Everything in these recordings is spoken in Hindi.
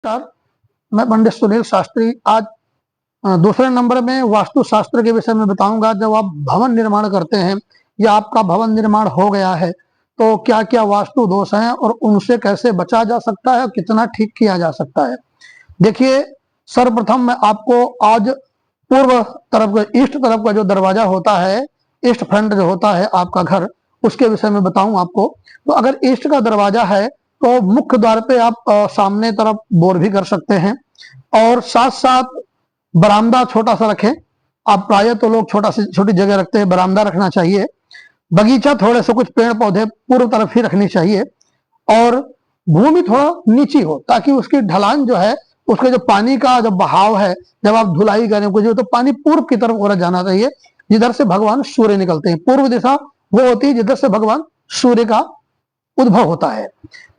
नमस्कार, मैं पंडित सुनील शास्त्री। आज दूसरे नंबर में वास्तु शास्त्र के विषय में बताऊंगा। जब आप भवन निर्माण करते हैं या आपका भवन निर्माण हो गया है तो क्या क्या वास्तु दोष हैं और उनसे कैसे बचा जा सकता है और कितना ठीक किया जा सकता है। देखिए, सर्वप्रथम मैं आपको आज पूर्व तरफ का, ईस्ट तरफ का जो दरवाजा होता है, ईस्ट फ्रंट जो होता है आपका घर, उसके विषय में बताऊं आपको। तो अगर ईस्ट का दरवाजा है तो मुख्य द्वार पे आप सामने तरफ बोर भी कर सकते हैं और साथ साथ बरामदा छोटा सा रखें। आप प्रायः तो लोग छोटी जगह रखते हैं, बरामदा रखना चाहिए। बगीचा थोड़े से कुछ पेड़ पौधे पूर्व तरफ ही रखनी चाहिए और भूमि थोड़ा नीची हो ताकि उसकी ढलान जो है, उसके जो पानी का जो बहाव है, जब आप धुलाई करें कुछ तो पानी पूर्व की तरफ और जाना चाहिए, जिधर से भगवान सूर्य निकलते हैं। पूर्व दिशा वो होती है जिधर से भगवान सूर्य का उद्भव होता है,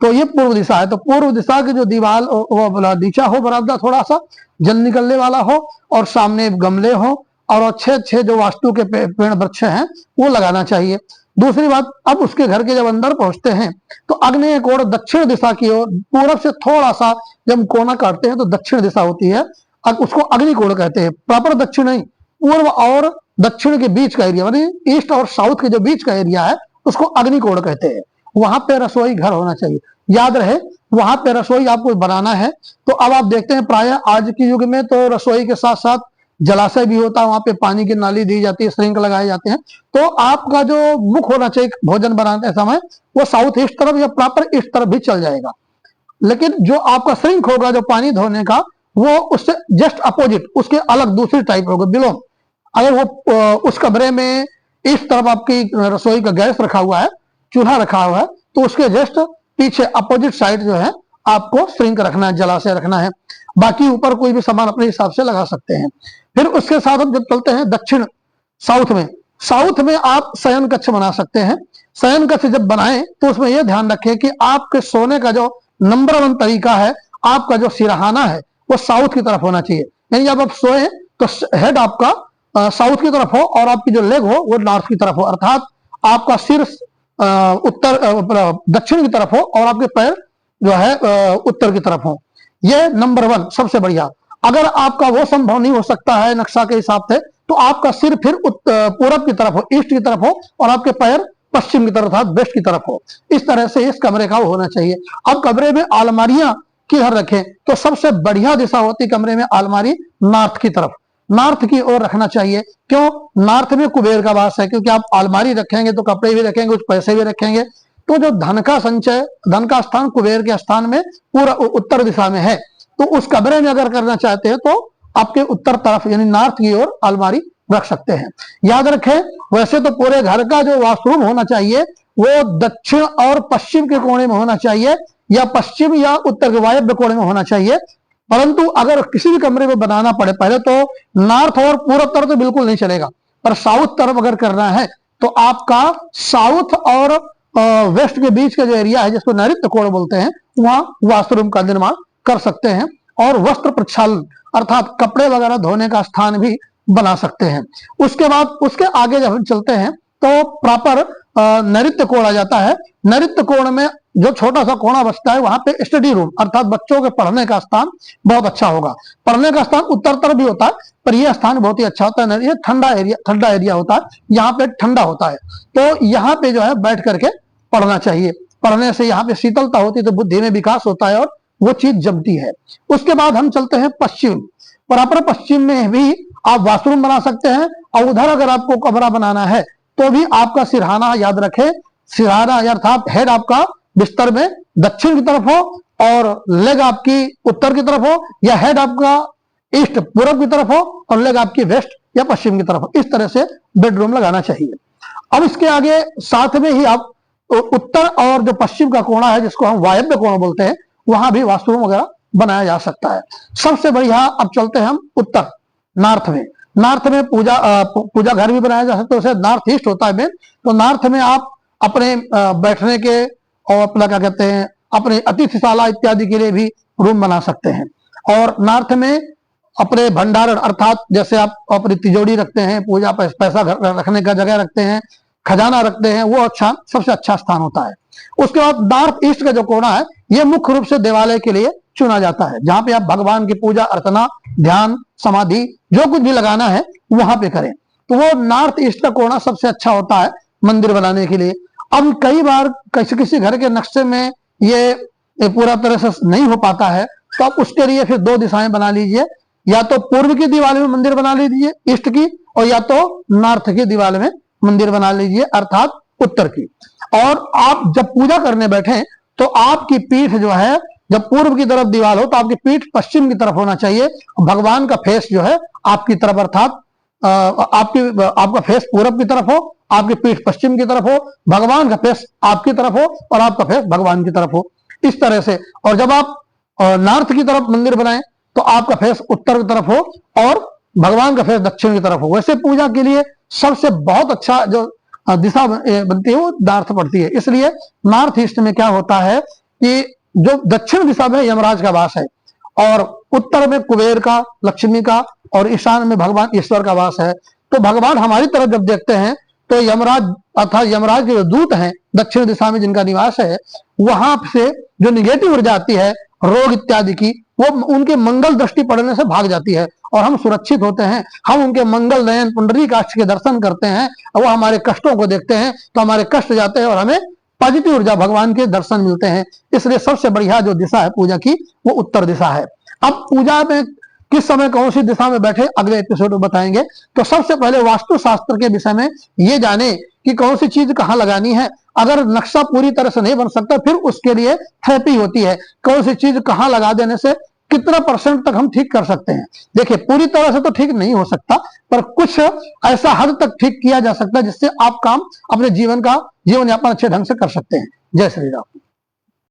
तो ये पूर्व दिशा है। तो पूर्व दिशा की जो दीवार वो नीचा हो, बरामदा थोड़ा सा जल निकलने वाला हो और सामने गमले हो और अच्छे अच्छे जो वास्तु के पेड़ वृक्ष हैं वो लगाना चाहिए। दूसरी बात, अब उसके घर के जब अंदर पहुंचते हैं तो आग्नेय कोण दक्षिण दिशा की ओर, पूरब से थोड़ा सा जब कोना काटते हैं तो दक्षिण दिशा होती है, उसको अग्निकोण कहते हैं। प्रॉपर दक्षिण नहीं, पूर्व और दक्षिण के बीच का एरिया, यानी ईस्ट और साउथ के जो बीच का एरिया है उसको अग्निकोण कहते हैं। वहां पे रसोई घर होना चाहिए। याद रहे, वहां पे रसोई आपको बनाना है तो अब आप देखते हैं प्राय आज के युग में तो रसोई के साथ साथ जलाशय भी होता है, वहां पे पानी की नाली दी जाती है, सिंक लगाए जाते हैं। तो आपका जो मुख होना चाहिए भोजन बनाते समय वो साउथ ईस्ट तरफ या प्रॉपर ईस्ट तरफ भी चल जाएगा, लेकिन जो आपका सिंक होगा जो पानी धोने का, वो उससे जस्ट अपोजिट, उसके अलग दूसरी टाइप होगा, बिलोंग। अगर वो उस कमरे में इस तरफ आपकी रसोई का गैस रखा हुआ है, चूल्हा रखा हुआ है, तो उसके जस्ट पीछे अपोजिट साइड जो है आपको सिंक रखना है, जलाशय रखना है। बाकी ऊपर कोई भी सामान अपने हिसाब से लगा सकते हैं। फिर उसके साथ हम जब चलते हैं दक्षिण साउथ में आप शयन कक्ष बना सकते हैं। शयन कक्ष जब बनाएं तो उसमें यह ध्यान रखें कि आपके सोने का जो नंबर 1 तरीका है, आपका जो सिरहाना है वो साउथ की तरफ होना चाहिए। यानी जब आप सोए तो हेड आपका साउथ की तरफ हो और आपकी जो लेग हो वो नॉर्थ की तरफ हो, अर्थात आपका सिर दक्षिण की तरफ हो और आपके पैर जो है उत्तर की तरफ हो। ये नंबर 1 सबसे बढ़िया। अगर आपका वो संभव नहीं हो सकता है नक्शा के हिसाब से, तो आपका सिर फिर पूरब की तरफ हो, ईस्ट की तरफ हो और आपके पैर पश्चिम की तरफ अर्थात वेस्ट की तरफ हो। इस तरह से इस कमरे का होना चाहिए। अब कमरे में अलमारियां किधर रखें, तो सबसे बढ़िया दिशा होती कमरे में अलमारी नॉर्थ की तरफ, नॉर्थ की ओर रखना चाहिए। क्यों? नॉर्थ में कुबेर का वास है, क्योंकि आप अलमारी रखेंगे तो कपड़े भी रखेंगे, कुछ पैसे भी रखेंगे। तो जो धन का संचय, धन का स्थान कुबेर के स्थान में पूरा उत्तर दिशा में है, तो उस कमरे में अगर करना चाहते हैं तो आपके उत्तर तरफ यानी नॉर्थ की ओर अलमारी रख सकते हैं। याद रखें, वैसे तो पूरे घर का जो वाशरूम होना चाहिए वो दक्षिण और पश्चिम के कोने में होना चाहिए, या पश्चिम या उत्तर के वायव्य कोने में होना चाहिए। परंतु अगर किसी भी कमरे में बनाना पड़े, पहले तो नॉर्थ और पूर्व तरफ तो बिल्कुल नहीं चलेगा, पर साउथ तरफ अगर करना है तो आपका साउथ और वेस्ट के बीच का जो एरिया है जिसको नैऋत्य कोण बोलते हैं, वहां वाशरूम का निर्माण कर सकते हैं। और वस्त्र प्रक्षालन अर्थात कपड़े वगैरह धोने का स्थान भी बना सकते हैं। उसके बाद उसके आगे जब हम चलते हैं तो प्रॉपर नैऋत्य कोण आ जाता है। नैऋत्य कोण में जो छोटा सा कोना बचता है वहां पे स्टडी रूम अर्थात बच्चों के पढ़ने का स्थान बहुत अच्छा होगा। पढ़ने का स्थान उत्तर तरफ भी होता है, पर यह स्थान बहुत ही अच्छा होता है। ये ठंडा एरिया होता है, यहाँ पे ठंडा होता है, तो यहाँ पे जो है बैठ करके पढ़ना चाहिए। पढ़ने से यहाँ पे शीतलता होती है तो बुद्धि में विकास होता है और वो चीज जमती है। उसके बाद हम चलते हैं पश्चिम। प्रॉपर पश्चिम में भी आप वाशरूम बना सकते हैं और उधर अगर आपको कमरा बनाना है तो भी आपका सिरहाना, याद रखें, सिरहाना अर्थात हेड आपका बिस्तर में दक्षिण की तरफ हो और लेग आपकी उत्तर की तरफ हो, या हेड आपका ईस्ट पूर्व की तरफ हो और लेग आपकी वेस्ट या पश्चिम की तरफ हो। इस तरह से बेडरूम लगाना चाहिए। अब इसके आगे साथ में ही आप उत्तर और जो पश्चिम का कोना है जिसको हम वायव्य कोण बोलते हैं, वहां भी वाशरूम वगैरह बनाया जा सकता है। सबसे बढ़िया अब चलते हैं हम उत्तर, नॉर्थ में। नॉर्थ में पूजा घर भी बनाया जा सकता है, उसे नॉर्थ ईस्ट होता है मेन। तो नॉर्थ में आप अपने बैठने के और अपना क्या कहते हैं अपने अतिथिशाला इत्यादि के लिए भी रूम बना सकते हैं। और नॉर्थ में अपने भंडारण अर्थात जैसे आप अपनी तिजोरी रखते हैं, पूजा पैसा रखने का जगह रखते हैं, खजाना रखते हैं, वो सबसे अच्छा स्थान होता है। उसके बाद नॉर्थ ईस्ट का जो कोना है ये मुख्य रूप से देवालय के लिए चुना जाता है, जहां पे आप भगवान की पूजा अर्चना ध्यान समाधि जो कुछ भी लगाना है वहां पे करें। तो वो नॉर्थ ईस्ट का कोना सबसे अच्छा होता है मंदिर बनाने के लिए। अब कई बार किसी किसी घर के नक्शे में ये पूरा तरह से नहीं हो पाता है, तो आप उसके लिए फिर दो दिशाएं बना लीजिए, या तो पूर्व की दीवार में मंदिर बना लीजिए ईस्ट की, और या तो नॉर्थ की दीवार में मंदिर बना लीजिए अर्थात उत्तर की। और आप जब पूजा करने बैठे तो आपकी पीठ जो है, जब पूर्व की तरफ दीवार हो तो आपकी पीठ पश्चिम की तरफ होना चाहिए, भगवान का फेस जो है आपकी तरफ अर्थात आपका फेस पूरब की तरफ हो, आपकी पीठ पश्चिम की तरफ हो, भगवान का फेस आपकी तरफ हो और आपका फेस भगवान की तरफ हो, इस तरह से। और जब आप नॉर्थ की तरफ मंदिर बनाएं तो आपका फेस उत्तर की तरफ हो और भगवान का फेस दक्षिण की तरफ हो। वैसे पूजा के लिए सबसे बहुत अच्छा जो दिशा बनती है वो नॉर्थ पड़ती है। इसलिए नॉर्थ ईस्ट में क्या होता है कि जो दक्षिण दिशा में यमराज का वास है और उत्तर में कुबेर का, लक्ष्मी का और ईशान में भगवान ईश्वर का वास है। तो भगवान हमारी तरफ जब देखते हैं तो यमराज अर्थात यमराज के जो दूत हैं दक्षिण दिशा में जिनका निवास है, वहां से जो निगेटिव ऊर्जा आती है रोग इत्यादि की, वो उनके मंगल दृष्टि पड़ने से भाग जाती है और हम सुरक्षित होते हैं। हम उनके मंगल नयन पुंडरीकाक्ष के दर्शन करते हैं और वो हमारे कष्टों को देखते हैं तो हमारे कष्ट जाते हैं और हमें पॉजिटिव ऊर्जा भगवान के दर्शन मिलते हैं। इसलिए सबसे बढ़िया जो दिशा है पूजा की वो उत्तर दिशा है। अब पूजा में किस समय कौन सी दिशा में बैठे अगले एपिसोड में बताएंगे। तो सबसे पहले वास्तु शास्त्र के विषय में ये जाने कि कौन सी चीज कहाँ लगानी है। अगर नक्शा पूरी तरह से नहीं बन सकता फिर उसके लिए थेरेपी होती है, कौन सी चीज कहाँ लगा देने से कितना % तक हम ठीक कर सकते हैं। देखिए पूरी तरह से तो ठीक नहीं हो सकता, पर कुछ ऐसा हद तक ठीक किया जा सकता है जिससे आप काम अपने जीवन यापन अच्छे ढंग से कर सकते हैं। जय श्री राम।